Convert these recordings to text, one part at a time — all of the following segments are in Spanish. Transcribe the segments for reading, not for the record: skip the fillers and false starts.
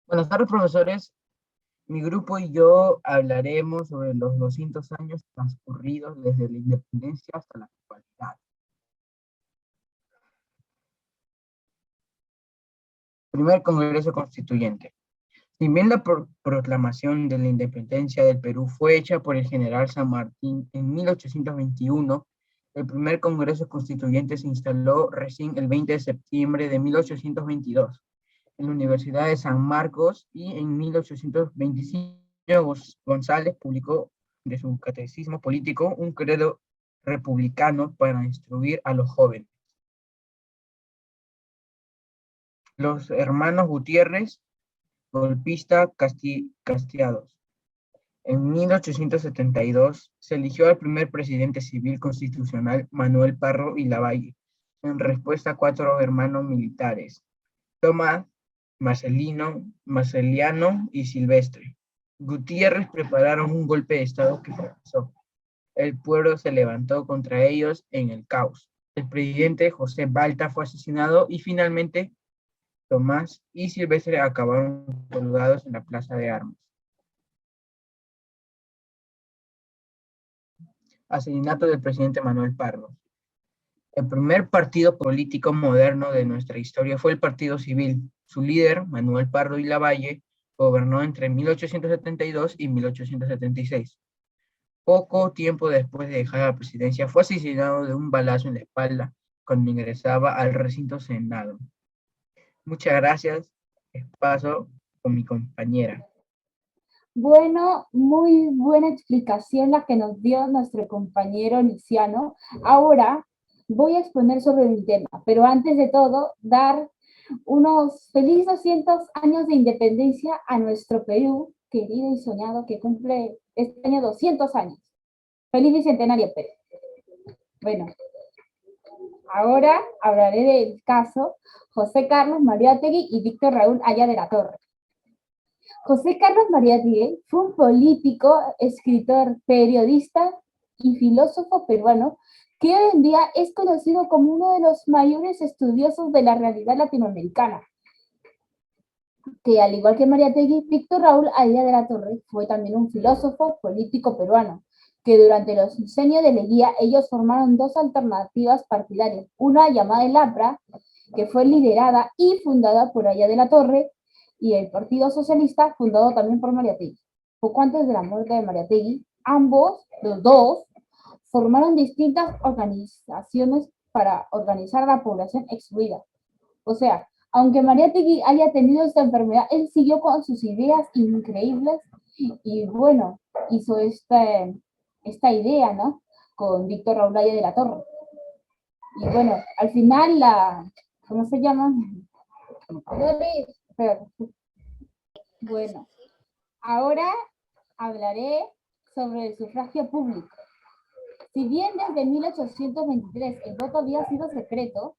Buenas tardes, profesores. Mi grupo y yo hablaremos sobre los 200 años transcurridos desde la independencia hasta la actualidad. Primer Congreso Constituyente. Si bien la proclamación de la independencia del Perú fue hecha por el general San Martín en 1821, el primer Congreso Constituyente se instaló recién el 20 de septiembre de 1822 en la Universidad de San Marcos y en 1825 González publicó de su catecismo político un credo republicano para instruir a los jóvenes. Los hermanos Gutiérrez, golpista castigados. En 1872 se eligió al primer presidente civil constitucional Manuel Parro y Lavalle, en respuesta a cuatro hermanos militares, Tomás, Marceliano y Silvestre. Gutiérrez prepararon un golpe de estado que fracasó. El pueblo se levantó contra ellos en el caos. El presidente José Balta fue asesinado y finalmente Tomás y Silvestre acabaron colgados en la plaza de armas. Asesinato del presidente Manuel Pardo. El primer partido político moderno de nuestra historia fue el Partido Civil. Su líder, Manuel Pardo y Lavalle, gobernó entre 1872 y 1876. Poco tiempo después de dejar la presidencia, fue asesinado de un balazo en la espalda cuando ingresaba al recinto Senado. Muchas gracias. Paso con mi compañera. Bueno, muy buena explicación la que nos dio nuestro compañero Luciano. Ahora voy a exponer sobre mi tema, pero antes de todo, dar unos felices 200 años de independencia a nuestro Perú, querido y soñado, que cumple este año 200 años. Feliz bicentenario, Perú. Bueno, ahora hablaré del caso José Carlos Mariátegui y Víctor Raúl Haya de la Torre. José Carlos Mariátegui fue un político, escritor, periodista y filósofo peruano que hoy en día es conocido como uno de los mayores estudiosos de la realidad latinoamericana. Que al igual que Mariátegui, Víctor Raúl Haya de la Torre fue también un filósofo político peruano, que durante los decenios de Leguía ellos formaron dos alternativas partidarias, una llamada el APRA, que fue liderada y fundada por Haya de la Torre, y el Partido Socialista, fundado también por Mariátegui. Poco antes de la muerte de Mariátegui, los dos, formaron distintas organizaciones para organizar a la población excluida. O sea, aunque Mariátegui haya tenido esta enfermedad, él siguió con sus ideas increíbles y bueno, hizo esta idea, ¿no? Con Víctor Raúl Haya de la Torre. Y bueno, al final ¿cómo se llama? Bueno, ahora hablaré sobre el sufragio público. Si bien desde 1823 el voto había sido secreto,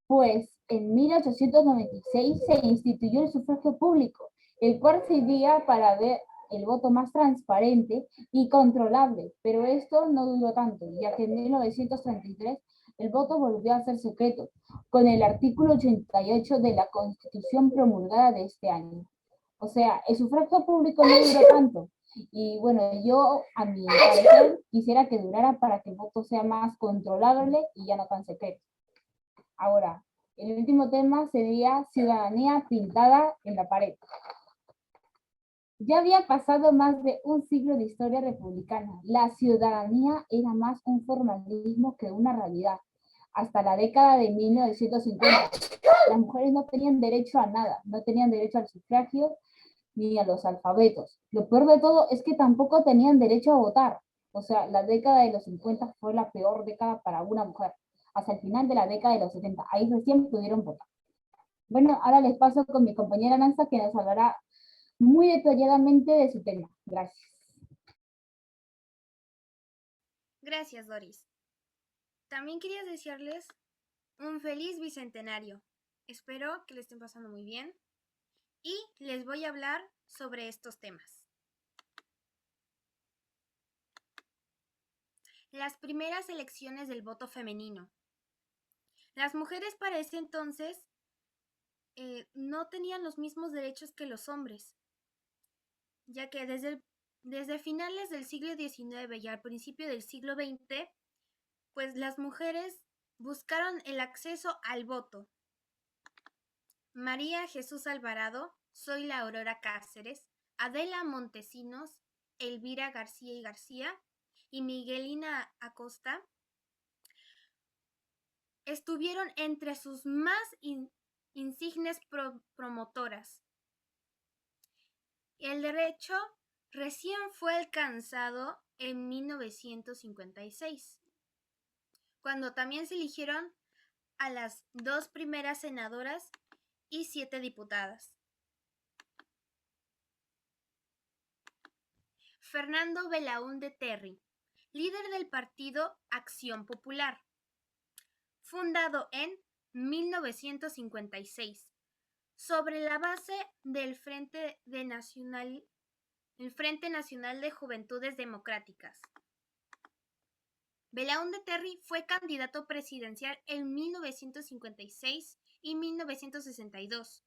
pues en 1896 se instituyó el sufragio público, el cual servía para ver el voto más transparente y controlable, pero esto no duró tanto, ya que en 1933 el voto volvió a ser secreto, con el artículo 88 de la Constitución promulgada de este año. O sea, el sufragio público no duró tanto. Y bueno, yo a mi parecer quisiera que durara para que el voto sea más controlable y ya no tan secreto. Ahora, el último tema sería ciudadanía pintada en la pared. Ya había pasado más de un siglo de historia republicana. La ciudadanía era más un formalismo que una realidad. Hasta la década de 1950, las mujeres no tenían derecho a nada, no tenían derecho al sufragio ni a los alfabetos. Lo peor de todo es que tampoco tenían derecho a votar. O sea, la década de los 50 fue la peor década para una mujer. Hasta el final de la década de los 70, ahí recién pudieron votar. Bueno, ahora les paso con mi compañera Nanza, que nos hablará muy detalladamente de su tema. Gracias. Gracias, Doris. También quería desearles un feliz bicentenario. Espero que lo estén pasando muy bien y les voy a hablar sobre estos temas. Las primeras elecciones del voto femenino. Las mujeres para ese entonces no tenían los mismos derechos que los hombres, ya que desde finales del siglo XIX y al principio del siglo XX, pues las mujeres buscaron el acceso al voto. María Jesús Alvarado, Zoila Aurora Cáceres, Adela Montesinos, Elvira García y García y Miguelina Acosta estuvieron entre sus más insignes promotoras. El derecho recién fue alcanzado en 1956, cuando también se eligieron a las 2 primeras senadoras y 7 diputadas. Fernando Belaúnde Terry, líder del partido Acción Popular, fundado en 1956, sobre la base del Frente Nacional de Juventudes Democráticas. Belaúnde Terry fue candidato presidencial en 1956 y 1962,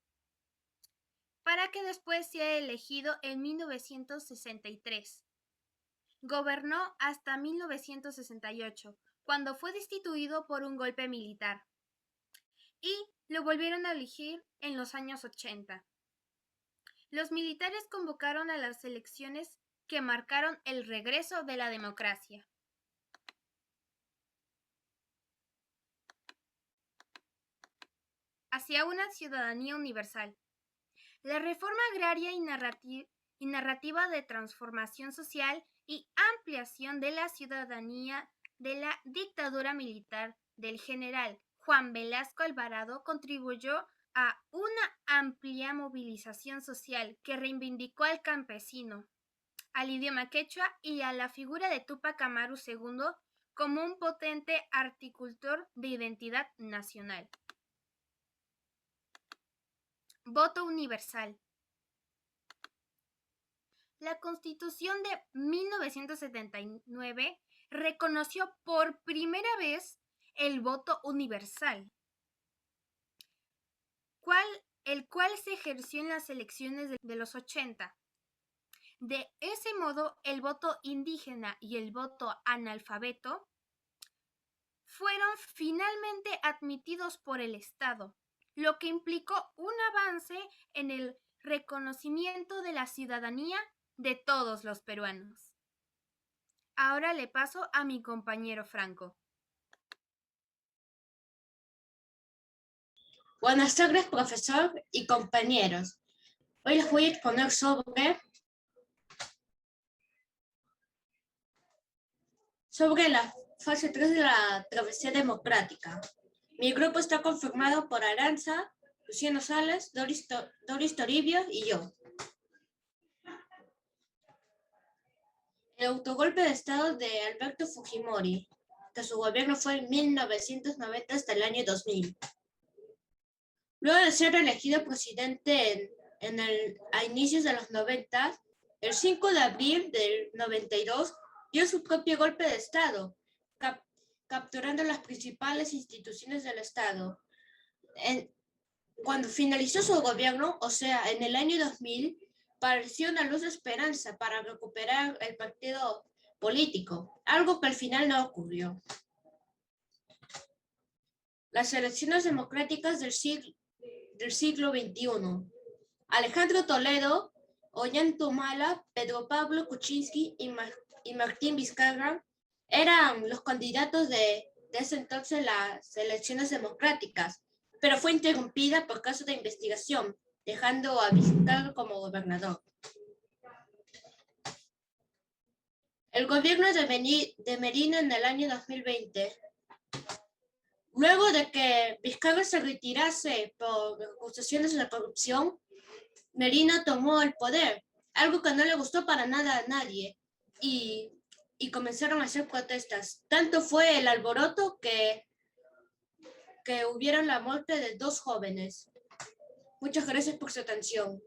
para que después sea elegido en 1963. Gobernó hasta 1968, cuando fue destituido por un golpe militar, y lo volvieron a elegir en los años 80. Los militares convocaron a las elecciones que marcaron el regreso de la democracia. Hacia una ciudadanía universal. La reforma agraria y narrativa de transformación social y ampliación de la ciudadanía de la dictadura militar del general Juan Velasco Alvarado contribuyó a una amplia movilización social que reivindicó al campesino, al idioma quechua y a la figura de Túpac Amaru II como un potente articulador de identidad nacional. Voto universal. La Constitución de 1979 reconoció por primera vez el voto universal, el cual se ejerció en las elecciones de los 80. De ese modo, el voto indígena y el voto analfabeto fueron finalmente admitidos por el Estado, lo que implicó un avance en el reconocimiento de la ciudadanía de todos los peruanos. Ahora le paso a mi compañero Franco. Buenas tardes, profesor y compañeros. Hoy les voy a exponer sobre la fase 3 de la travesía democrática. Mi grupo está conformado por Aranza, Luciano Salas, Doris Toribio y yo. El autogolpe de Estado de Alberto Fujimori, que su gobierno fue en 1990 hasta el año 2000. Luego de ser elegido presidente a inicios de los 90, el 5 de abril del 92 dio su propio golpe de Estado, capturando las principales instituciones del Estado. Cuando finalizó su gobierno, o sea, en el año 2000, pareció una luz de esperanza para recuperar el partido político, algo que al final no ocurrió. Las elecciones democráticas del siglo XXI. Alejandro Toledo, Ollanta Humala, Pedro Pablo Kuczynski y Martín Vizcarra eran los candidatos de ese entonces las elecciones democráticas, pero fue interrumpida por casos de investigación, dejando a Vizcarra como gobernador. El gobierno de Merino en el año 2020. Luego de que Vizcarra se retirase por acusaciones de corrupción, Merino tomó el poder, algo que no le gustó para nada a nadie, y comenzaron a hacer protestas. Tanto fue el alboroto que hubieron la muerte de 2 jóvenes. Muchas gracias por su atención.